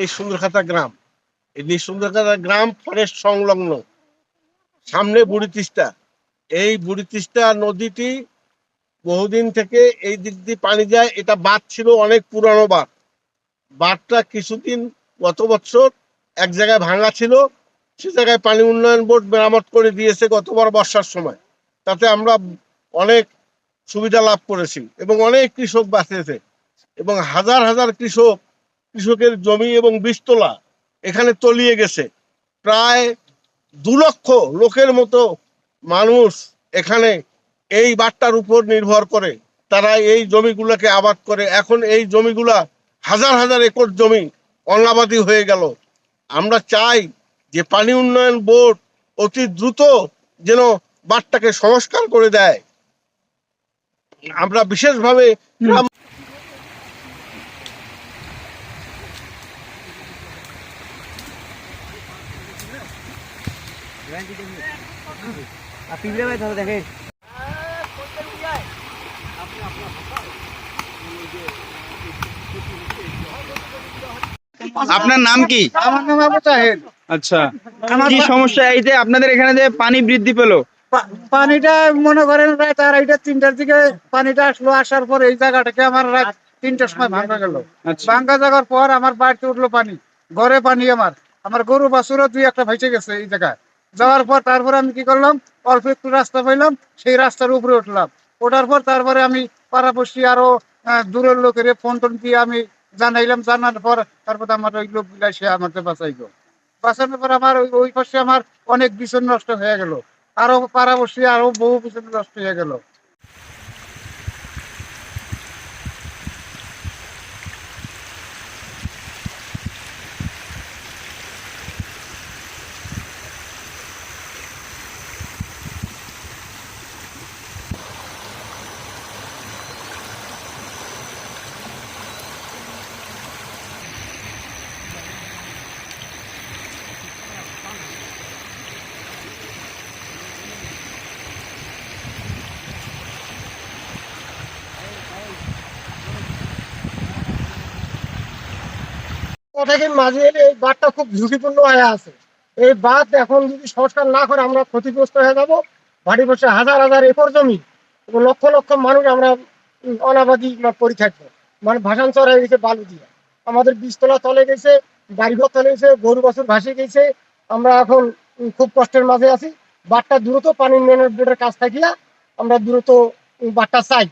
নিঃসুন্দরখাতা গ্রাম। এই নিঃসুন্দরখাতা গ্রাম ফরেস্ট সংলগ্ন, সামনে বুড়ি তিস্তা। এই বুড়ি তিস্তা নদীটি বহুদিন থেকে এই দিক দিয়ে পানি যায়। এটা বাঁধ ছিল, অনেক পুরানো বাঁধ। বাঁধটা কিছুদিন গত বছর এক জায়গায় ভাঙা ছিল, সে জায়গায় পানি উন্নয়ন বোর্ড মেরামত করে দিয়েছে গতবার বর্ষার সময়। তাতে আমরা অনেক সুবিধা লাভ করেছি এবং অনেক কৃষক বাঁচেছে এবং হাজার হাজার কৃষকের জমি এবং বীজতলা এখানে তলিয়ে গেছে। প্রায় 2 লক্ষ লোকের মতো মানুষ এখানে এই বাঁধটার উপর নির্ভর করে, তারা এই জমিগুলোকে আবাদ করে। এখন এই জমিগুলা হাজার হাজার একর জমি অনাবাদি হয়ে গেল। আমরা চাই যে পানি উন্নয়ন বোর্ড অতি দ্রুত যেন বাঁধটাকে সংস্কার করে দেয়। আমরা বিশেষভাবে আপনার নাম কি? আমার নাম আবু তাহের। আচ্ছা, কি সমস্যা এই যে আপনাদের এখানে যে পানি বৃদ্ধি পেলো? পানিটা মনে করেন রাত 2:30-3টার দিকে পানিটা আসলো, আসার পর এই জায়গাটাকে আমার রাত 3টার সময় ভাঙা গেল। ভাঙা যাওয়ার পর আমার বাড়িতে উঠলো পানি, ঘরে পানি, আমার গরু বাছুরও 2-1টা ভাইসে গেছে এই জায়গায়। যাওয়ার পর তারপরে আমি কি করলাম, অল্প একটু রাস্তা পাইলাম, সেই রাস্তার উপরে উঠলাম। ওঠার পর তারপরে আমি পাড়াপড়শি আরো দূরের লোকের ফোন টোন দিয়ে আমি জানাইলাম। জানার পর তারপরে আমার ওই লোকগুলা সে আমাকে বাঁচাইলো। বাঁচানোর পর আমার ওই পাশে আমার অনেক বিছন নষ্ট হয়ে গেল, আরো পাড়াপড়শি আরো বহু বিছন নষ্ট হয়ে গেল। মাঝে এই বাঁধটা খুব ঝুঁকিপূর্ণ হয়ে আছে। এই বাঁধ এখন যদি সংস্কার না করে আমরা ক্ষতিগ্রস্ত হয়ে যাব। বাড়ি বসে হাজার হাজার একর জমি এবং লক্ষ লক্ষ মানুষ আমরা অনাবাদি পড়ে থাকবো। মানে ভাসানচর হয়ে গেছে বালু দিয়ে, আমাদের বীজতলা তলে গেছে, বাড়িঘর তলে গেছে, গরু বছর ভাসে গেছে। আমরা এখন খুব কষ্টের মাঝে আছি। বাঁধটা দ্রুত পানি উন্নয়ন বোর্ডের কাছ থাকিয়া আমরা দ্রুত বাঁধটা চাই।